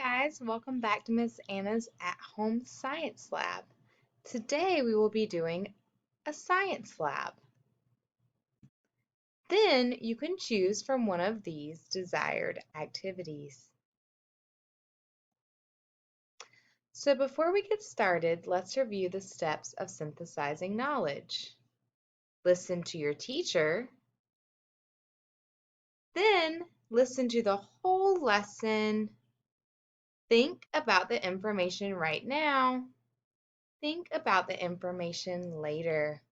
guys, welcome back to Miss Anna's at-home science lab. Today we will be doing a science lab. Then you can choose from one of these desired activities. So before we get started, let's review the steps of synthesizing knowledge. Listen to your teacher, then listen to the whole lesson. Think about the information right now. Think about the information later.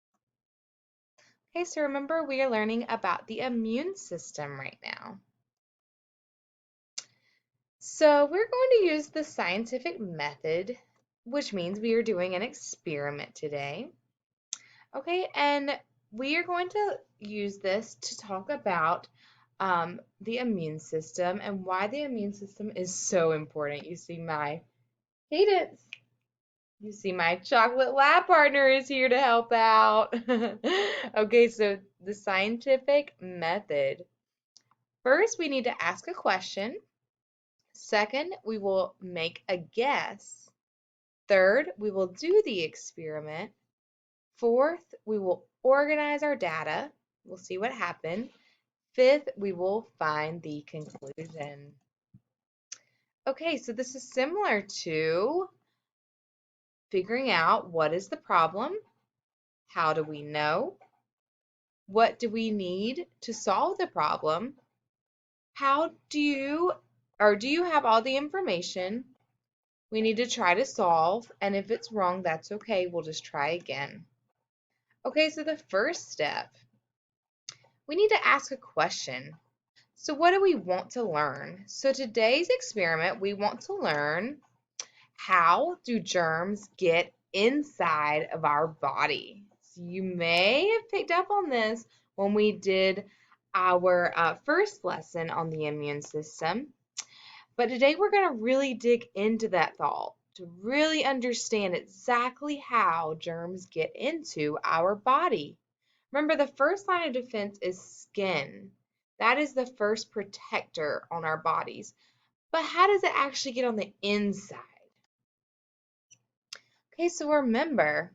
Okay, so remember we are learning about the immune system right now. So we're going to use the scientific method, which means we are doing an experiment today. Okay, and we are going to use this to talk about the immune system and why the immune system is so important. You see my cadence. You see my chocolate lab partner is here to help out. Okay, so the scientific method. First, we need to ask a question. Second, we will make a guess. Third, we will do the experiment. Fourth, we will organize our data. We'll see what happened. Fifth, we will find the conclusion. Okay, so this is similar to figuring out what is the problem, how do we know, what do we need to solve the problem, how do you have all the information we need to try to solve, and if it's wrong, that's okay, we'll just try again. Okay, so the first step, we need to ask a question. So what do we want to learn? So today's experiment, we want to learn, how do germs get inside of our body? So you may have picked up on this when we did our first lesson on the immune system. But today we're going to really dig into that thought to really understand exactly how germs get into our body. Remember, the first line of defense is skin. That is the first protector on our bodies. But how does it actually get on the inside? Okay, so remember,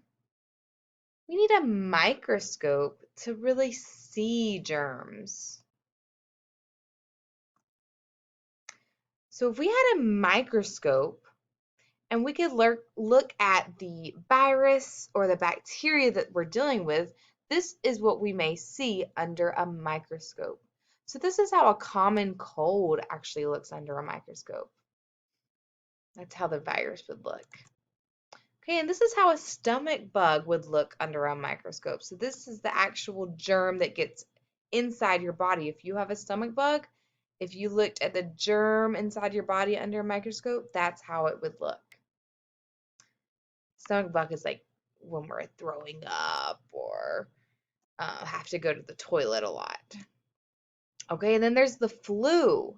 we need a microscope to really see germs. So if we had a microscope and we could look at the virus or the bacteria that we're dealing with, this is what we may see under a microscope. So this is how a common cold actually looks under a microscope. That's how the virus would look. Okay, and this is how a stomach bug would look under a microscope. So this is the actual germ that gets inside your body. If you have a stomach bug, if you looked at the germ inside your body under a microscope, that's how it would look. Stomach bug is like when we're throwing up or have to go to the toilet a lot. Okay, and then there's the flu.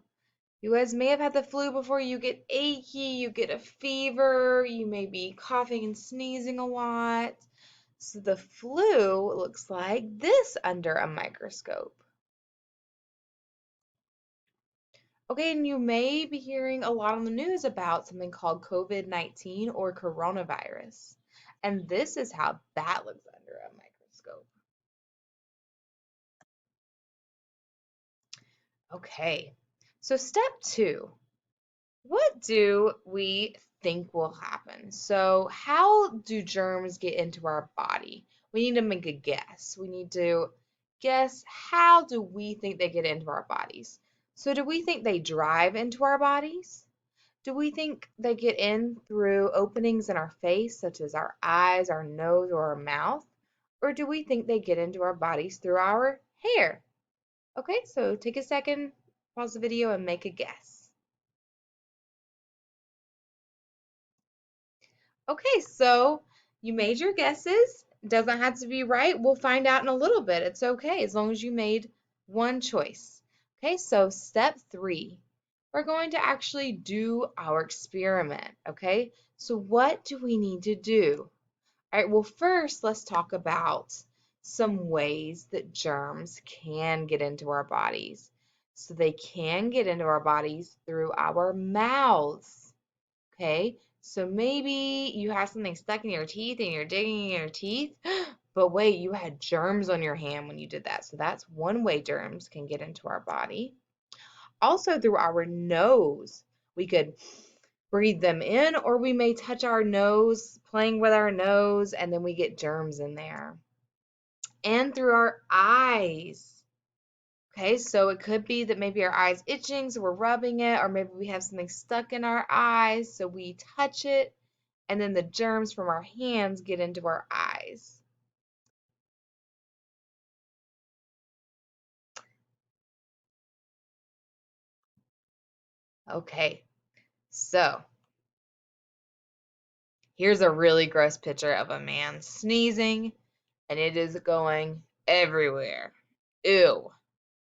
You guys may have had the flu before. You get achy, you get a fever, you may be coughing and sneezing a lot. So the flu looks like this under a microscope. Okay, and you may be hearing a lot on the news about something called COVID-19 or coronavirus. And this is how that looks under a microscope. Okay, so step 2. What do we think will happen? So how do germs get into our body? We need to make a guess. We need to guess, how do we think they get into our bodies? So do we think they drive into our bodies? Do we think they get in through openings in our face, such as our eyes, our nose, or our mouth? Or do we think they get into our bodies through our hair? Okay, so take a second, pause the video, and make a guess. Okay, so you made your guesses. Doesn't have to be right. We'll find out in a little bit. It's okay as long as you made one choice. Okay, so step 3. We're going to actually do our experiment. Okay, so what do we need to do? All right, well, first, let's talk about some ways that germs can get into our bodies. So they can get into our bodies through our mouths. Okay, so maybe you have something stuck in your teeth and you're digging in your teeth, but wait, you had germs on your hand when you did that. So that's one way germs can get into our body. Also, through our nose, we could breathe them in, or we may touch our nose, playing with our nose, and then we get germs in there. And through our eyes. Okay, so it could be that maybe our eye's itching, so we're rubbing it, or maybe we have something stuck in our eyes, so we touch it, and then the germs from our hands get into our eyes. Okay, so here's a really gross picture of a man sneezing, and it is going everywhere. Ew,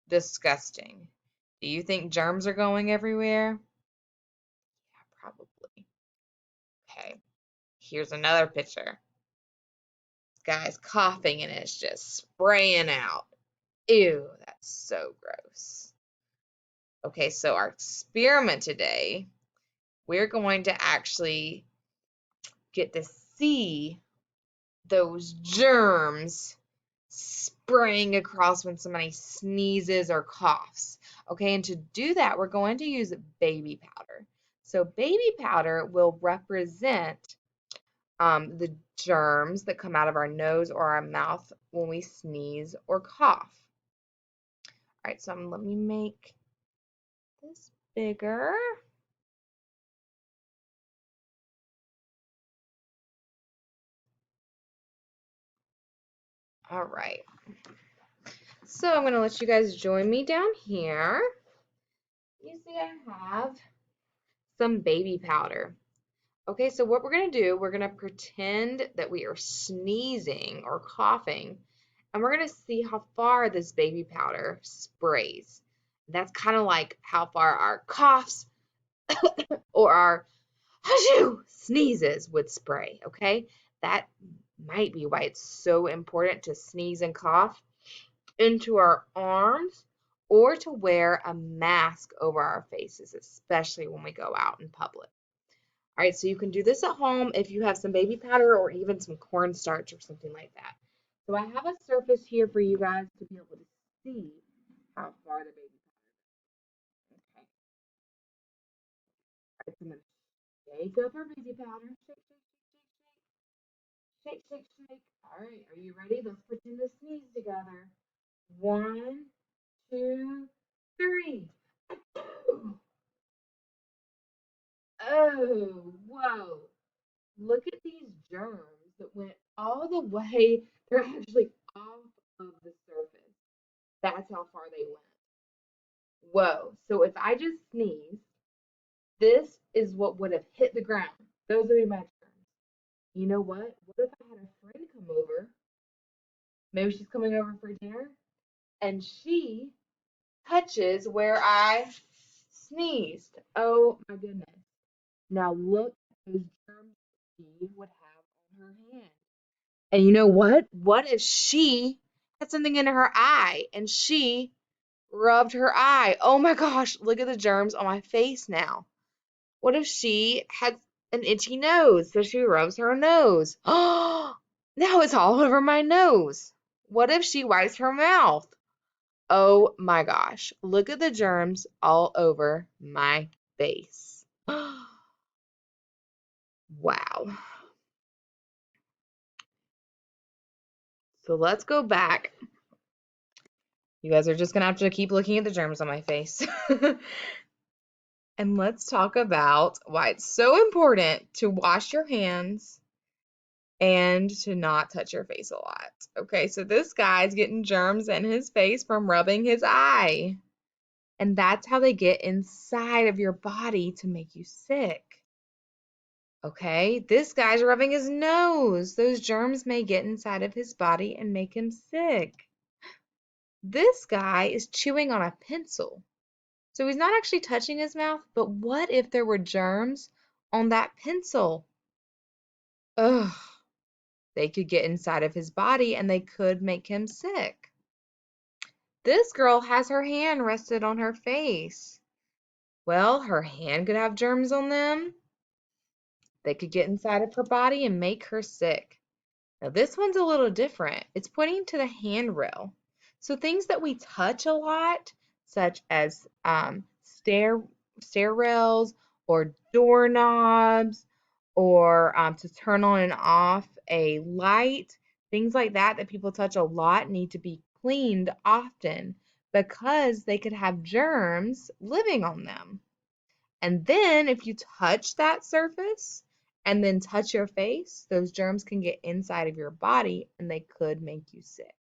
disgusting. Do you think germs are going everywhere? Yeah, probably. Okay, here's another picture. This guy's coughing and it's just spraying out. Ew, that's so gross. Okay, so our experiment today, we're going to actually get to see those germs spraying across when somebody sneezes or coughs. Okay, and to do that, we're going to use baby powder. So baby powder will represent the germs that come out of our nose or our mouth when we sneeze or cough. All right, so let me make this bigger. All right, so I'm going to let you guys join me down here. You see I have some baby powder. Okay, so what we're going to do, we're going to pretend that we are sneezing or coughing, and we're going to see how far this baby powder sprays. That's kind of like how far our coughs or our hashoo sneezes would spray, okay? That might be why it's so important to sneeze and cough into our arms or to wear a mask over our faces, especially when we go out in public. All right, so you can do this at home if you have some baby powder or even some cornstarch or something like that. So I have a surface here for you guys to be able to see how far the baby powder is. Okay. All right, so I'm going to shake up our baby powder. Shake, shake, shake, shake, shake, shake, shake. All right, are you ready? Let's pretend to sneeze together. 1, 2, 3. Oh, whoa. Look at these germs that went all the way. They're actually off of the surface. That's how far they went. Whoa. So if I just sneeze, this is what would have hit the ground. Those would be my germs. You know what? What if I had a friend come over? Maybe she's coming over for dinner and she touches where I sneezed. Oh my goodness. Now look at those germs she would have on her hand. And you know what? What if she had something in her eye and she rubbed her eye? Oh my gosh, look at the germs on my face now. What if she had an itchy nose, so she rubs her nose? Oh, now it's all over my nose. What if she wipes her mouth? Oh my gosh, look at the germs all over my face. Wow. So let's go back. You guys are just gonna have to keep looking at the germs on my face. And let's talk about why it's so important to wash your hands and to not touch your face a lot. Okay, so this guy's getting germs in his face from rubbing his eye. And that's how they get inside of your body to make you sick. Okay, this guy's rubbing his nose. Those germs may get inside of his body and make him sick. This guy is chewing on a pencil. So he's not actually touching his mouth, but what if there were germs on that pencil? Ugh, they could get inside of his body and they could make him sick. This girl has her hand rested on her face. Well, her hand could have germs on them. They could get inside of her body and make her sick. Now, this one's a little different. It's pointing to the handrail. So things that we touch a lot, such as stair rails or doorknobs, or to turn on and off a light, things like that that people touch a lot need to be cleaned often because they could have germs living on them. And then if you touch that surface and then touch your face, those germs can get inside of your body and they could make you sick.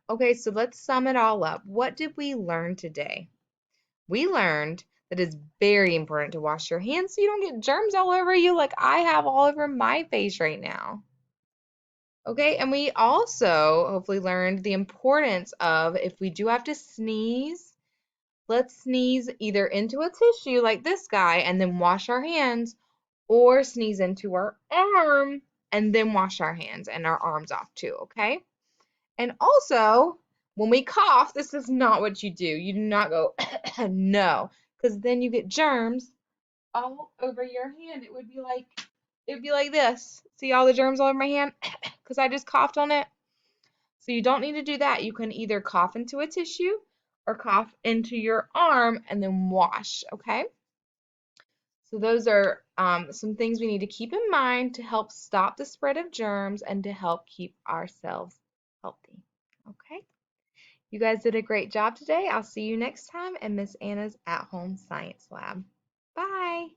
Okay, so let's sum it all up. What did we learn today? We learned that it's very important to wash your hands so you don't get germs all over you like I have all over my face right now. Okay, and we also hopefully learned the importance of if we do have to sneeze, let's sneeze either into a tissue like this guy and then wash our hands, or sneeze into our arm and then wash our hands and our arms off too, okay? And also, when we cough, this is not what you do. You do not go, no, because then you get germs all over your hand. It would be like this. See all the germs all over my hand? Because I just coughed on it. So you don't need to do that. You can either cough into a tissue or cough into your arm and then wash, okay? So those are some things we need to keep in mind to help stop the spread of germs and to help keep ourselves healthy, okay? You guys did a great job today. I'll see you next time in Miss Anna's At Home Science Lab. Bye.